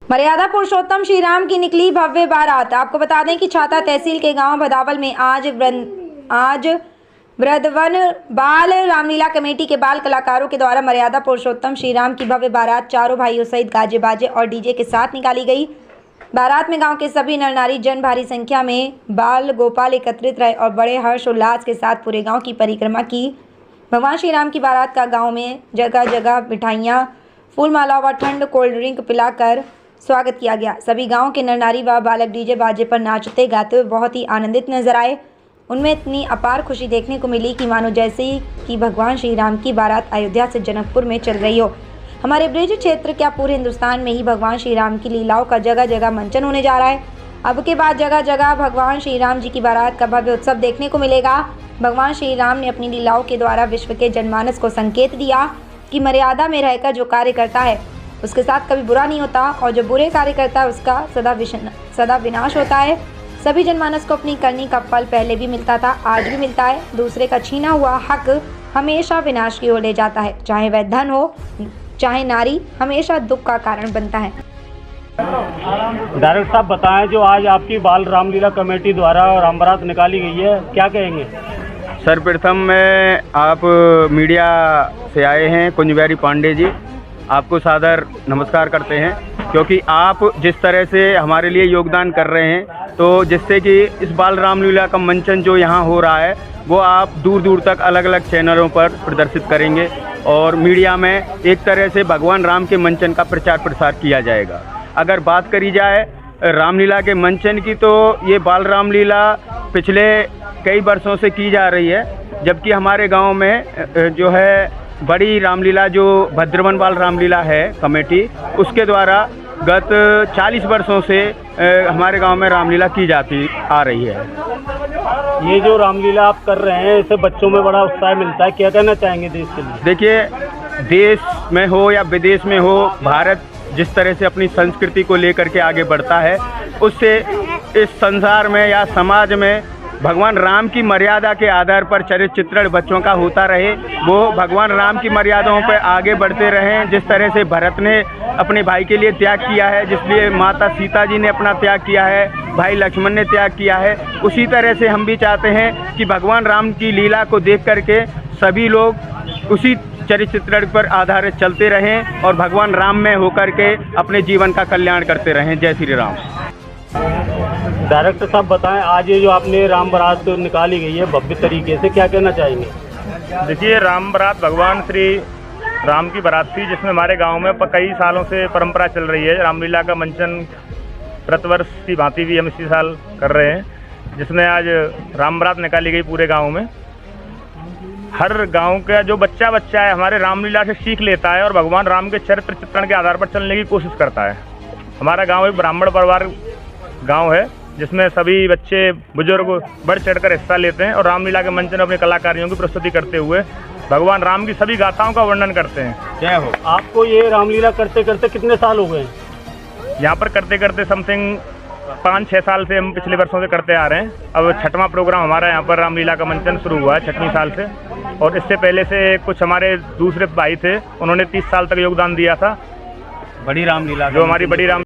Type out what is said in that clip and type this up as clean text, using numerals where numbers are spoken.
मर्यादा पुरुषोत्तम श्री राम की निकली भव्य बारात। आपको बता दें कि छाता तहसील के गांव भदावल में आज वृद्धवन बाल रामलीला कमेटी के बाल कलाकारों के द्वारा मर्यादा पुरुषोत्तम श्री राम की भव्य बारात चारों भाइयों सहित गाजे बाजे और डीजे के साथ निकाली गई। बारात में गांव के सभी नर नारी जन भारी संख्या में बाल गोपाल एकत्रित रहे और बड़े हर्ष उल्लास के साथ पूरे गांव की परिक्रमा की। भगवान श्री राम की बारात का गांव में जगह जगह मिठाइयाँ, फूल माला व ठंड कोल्ड ड्रिंक पिलाकर स्वागत किया गया। सभी गांव के नर नारी व बालक डीजे बाजे पर नाचते गाते हुए बहुत ही आनंदित नजर आए। उनमें इतनी अपार खुशी देखने को मिली कि मानो जैसे ही कि भगवान श्री राम की बारात अयोध्या से जनकपुर में चल रही हो। हमारे ब्रिज क्षेत्र क्या पूरे हिंदुस्तान में ही भगवान श्री राम की लीलाओं का जगह जगह मंचन होने जा रहा है। अब के बाद जगह जगह भगवान श्री राम जी की बारात का भव्य उत्सव देखने को मिलेगा। भगवान श्री राम ने अपनी लीलाओं के द्वारा विश्व के जनमानस को संकेत दिया कि मर्यादा में रहकर जो कार्य करता है उसके साथ कभी बुरा नहीं होता और जो बुरे कार्य करता है उसका सदा विनाश होता है। सभी जनमानस को अपनी करनी का फल पहले भी मिलता था, आज भी मिलता है। दूसरे का छीना हुआ हक हमेशा विनाश की ओर ले जाता है, चाहे वह धन हो चाहे नारी, हमेशा दुख का कारण बनता है। डायरेक्टर साहब बताएं, जो आज आपकी बाल रामलीला कमेटी द्वारा राम बारात निकाली गई है, क्या कहेंगे? सर्वप्रथम मैं आप मीडिया से आए हैं कुंजबिहारी पांडे जी, आपको सादर नमस्कार करते हैं, क्योंकि आप जिस तरह से हमारे लिए योगदान कर रहे हैं, तो जिससे कि इस बाल रामलीला का मंचन जो यहाँ हो रहा है वो आप दूर दूर तक अलग अलग चैनलों पर प्रदर्शित करेंगे और मीडिया में एक तरह से भगवान राम के मंचन का प्रचार प्रसार किया जाएगा। अगर बात करी जाए रामलीला के मंचन की, तो ये बाल रामलीला पिछले कई वर्षों से की जा रही है, जबकि हमारे गांव में जो है बड़ी रामलीला जो भद्रवन बाल रामलीला है कमेटी, उसके द्वारा गत 40 वर्षों से हमारे गांव में रामलीला की जाती आ रही है। ये जो रामलीला आप कर रहे हैं, इससे बच्चों में बड़ा उत्साह मिलता है, क्या कहना चाहेंगे देश के लिए? देखिए, देश में हो या विदेश में हो, भारत जिस तरह से अपनी संस्कृति को लेकर के आगे बढ़ता है, उससे इस संसार में या समाज में भगवान राम की मर्यादा के आधार पर चरित्र चित्रण बच्चों का होता रहे, वो भगवान राम की मर्यादाओं पर आगे बढ़ते रहें। जिस तरह से भरत ने अपने भाई के लिए त्याग किया है, जिसलिए माता सीता जी ने अपना त्याग किया है, भाई लक्ष्मण ने त्याग किया है, उसी तरह से हम भी चाहते हैं कि भगवान राम की लीला को देख करके सभी लोग उसी चरित्र चित्रण पर आधारित चलते रहें और भगवान राम में होकर के अपने जीवन का कल्याण करते रहें। जय श्री राम। डायरेक्टर साहब बताएं, आज ये जो आपने राम बारात निकाली गई है भव्य तरीके से, क्या कहना चाहेंगे? देखिए, राम बारात भगवान श्री राम की बारात थी, जिसमें हमारे गांव में कई सालों से परंपरा चल रही है। रामलीला का मंचन प्रतिवर्ष की भांति भी हम इसी साल कर रहे हैं, जिसमें आज राम बारात निकाली गई पूरे गाँव में। हर गांव का जो बच्चा है हमारे रामलीला से सीख लेता है और भगवान राम के चरित्र चित्रण के आधार पर चलने की कोशिश करता है। हमारा गांव एक ब्राह्मण परिवार गांव है, जिसमें सभी बच्चे बुजुर्ग बढ़ चढ़कर हिस्सा लेते हैं और रामलीला के मंचन अपने कलाकारियों की प्रस्तुति करते हुए भगवान राम की सभी गाथाओं का वर्णन करते हैं। जय हो। आपको ये रामलीला करते करते कितने साल हो गए? यहाँ पर करते करते समथिंग 5-6 साल से हम पिछले वर्षों से करते आ रहे हैं। अब 6वां प्रोग्राम हमारा यहाँ पर रामलीला का मंचन शुरू हुआ है 6वीं साल से, और इससे पहले से कुछ हमारे दूसरे भाई थे, उन्होंने 30 साल तक योगदान दिया था। बड़ी रामलीला जो हमारी बड़ी राम